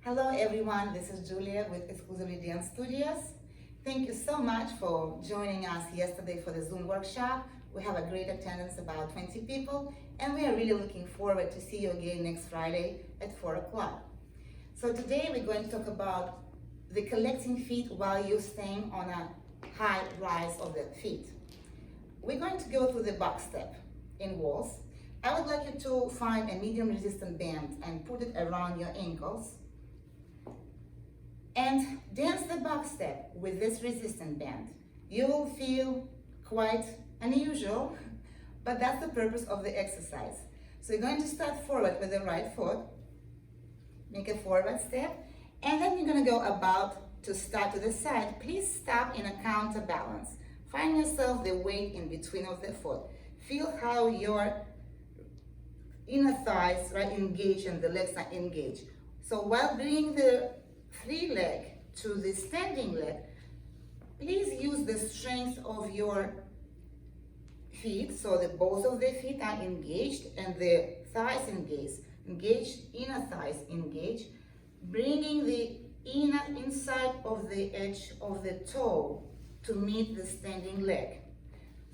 Hello everyone, this is Julia with Exclusively Dance Studios. Thank you so much for joining us yesterday for the Zoom workshop. We have a great attendance, about 20 people, and we are really looking forward to see you again next Friday at 4 o'clock. So today we're going to talk about the collecting feet while you're staying on a high rise of the feet. We're going to go through the box step in waltz. I would like you to find a medium resistant band and put it around your ankles. And dance the box step with this resistant band. You will feel quite unusual, but that's the purpose of the exercise. So you're going to start forward with the right foot, make a forward step, and then you're going to go about to start to the side. Please stop in a counterbalance. Find yourself the weight in between of the foot. Feel how your inner thighs are engaged and the legs are engaged. So while bringing the free leg to the standing leg, please use the strength of your feet, so that both of the feet are engaged and the thighs engaged, inner thighs engaged, bringing the inside of the edge of the toe to meet the standing leg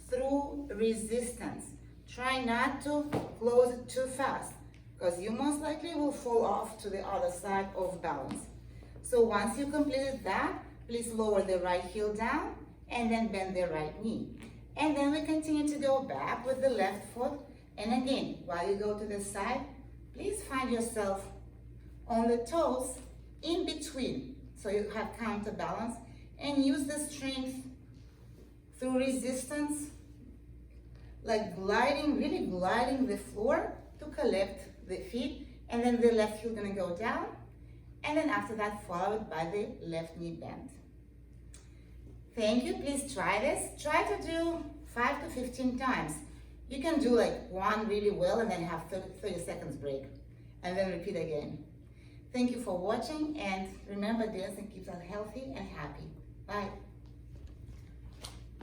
through resistance. Try not to close it too fast, because you most likely will fall off to the other side of balance. So once you completed that, please lower the right heel down and then bend the right knee. And then we continue to go back with the left foot. And again, while you go to the side, please find yourself on the toes in between. So you have counterbalance and use the strength through resistance, like gliding, really gliding the floor to collect the feet. And then the left heel gonna go down. And then after that, followed by the left knee bend. Thank you, please try this. Try to do 5 to 15 times. You can do like one really well and then have 30 seconds break. And then repeat again. Thank you for watching, and remember, dancing keeps us healthy and happy. Bye.